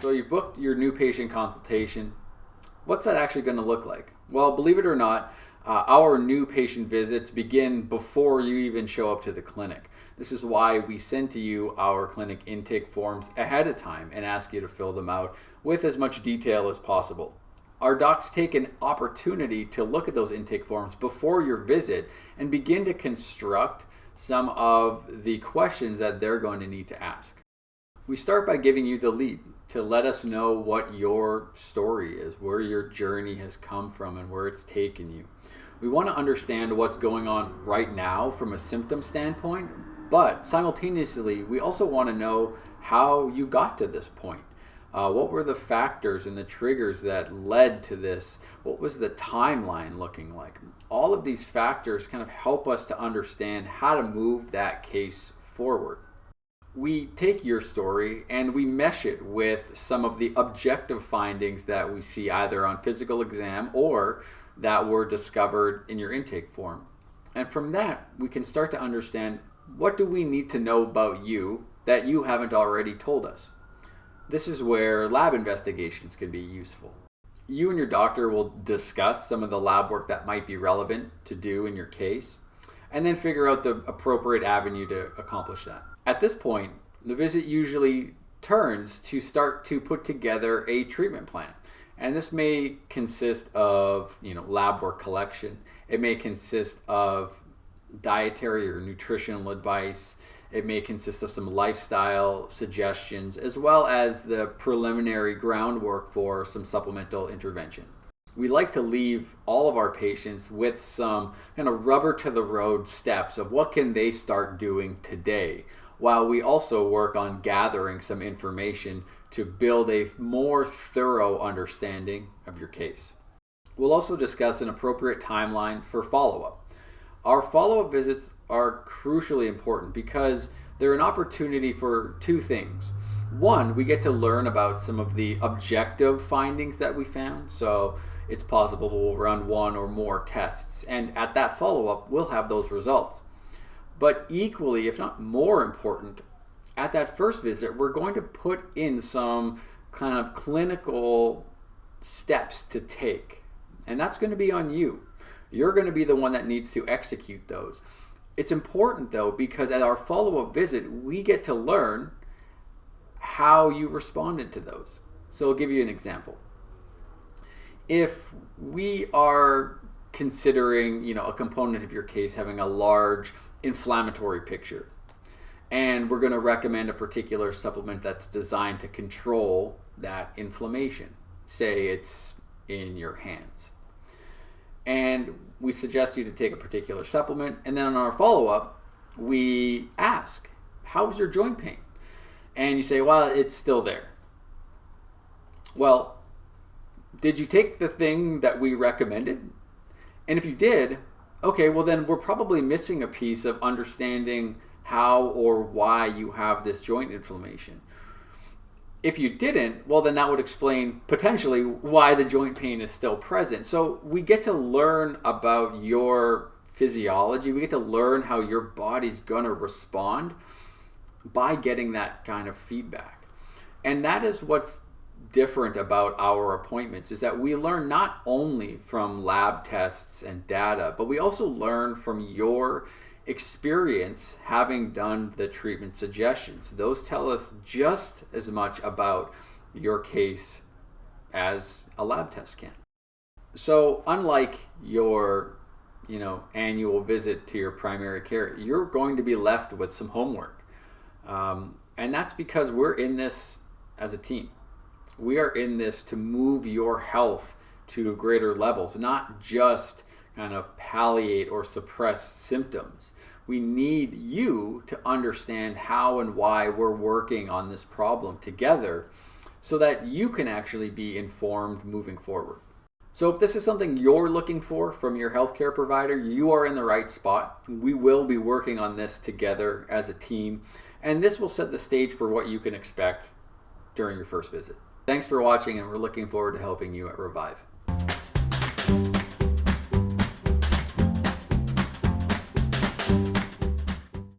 So you've booked your new patient consultation. What's that actually going to look like? Well, believe it or not, our new patient visits begin before you even show up to the clinic. This is why we send to you our clinic intake forms ahead of time and ask you to fill them out with as much detail as possible. Our docs take an opportunity to look at those intake forms before your visit and begin to construct some of the questions that they're going to need to ask. We start by giving you the lead to let us know what your story is, where your journey has come from and where it's taken you. We want to understand what's going on right now from a symptom standpoint, but simultaneously, we also want to know how you got to this point. What were the factors and the triggers that led to this? What was the timeline looking like? All of these factors kind of help us to understand how to move that case forward. We take your story and we mesh it with some of the objective findings that we see either on physical exam or that were discovered in your intake form. And from that, we can start to understand, what do we need to know about you that you haven't already told us? This is where lab investigations can be useful. You and your doctor will discuss some of the lab work that might be relevant to do in your case, and then figure out the appropriate avenue to accomplish that. At this point, the visit usually turns to start to put together a treatment plan. And this may consist of, lab work collection. It may consist of dietary or nutritional advice. It may consist of some lifestyle suggestions, as well as the preliminary groundwork for some supplemental intervention. We like to leave all of our patients with some kind of rubber to the road steps of what can they start doing today, while we also work on gathering some information to build a more thorough understanding of your case. We'll also discuss an appropriate timeline for follow-up. Our follow-up visits are crucially important because they're an opportunity for two things. One, we get to learn about some of the objective findings that we found. So it's possible we'll run one or more tests, and at that follow-up, we'll have those results. But equally, if not more important, at that first visit, we're going to put in some kind of clinical steps to take. And that's going to be on you. You're going to be the one that needs to execute those. It's important, though, because at our follow-up visit, we get to learn how you responded to those. So I'll give you an example. If we are considering, a component of your case having a large inflammatory picture, and we're going to recommend a particular supplement that's designed to control that inflammation. Say it's in your hands. And we suggest you to take a particular supplement, and then on our follow-up, we ask, how's your joint pain? And you say, well, it's still there. Well, did you take the thing that we recommended? And if you did, okay, well then we're probably missing a piece of understanding how or why you have this joint inflammation. If you didn't, well then that would explain potentially why the joint pain is still present. So we get to learn about your physiology. We get to learn how your body's going to respond by getting that kind of feedback. And that is what's different about our appointments, is that we learn not only from lab tests and data, but we also learn from your experience having done the treatment suggestions. Those tell us just as much about your case as a lab test can. So unlike your annual visit to your primary care, you're going to be left with some homework. And that's because we're in this as a team. We are in this to move your health to greater levels, not just kind of palliate or suppress symptoms. We need you to understand how and why we're working on this problem together so that you can actually be informed moving forward. So if this is something you're looking for from your healthcare provider, you are in the right spot. We will be working on this together as a team, and this will set the stage for what you can expect during your first visit. Thanks for watching, and we're looking forward to helping you at Revive.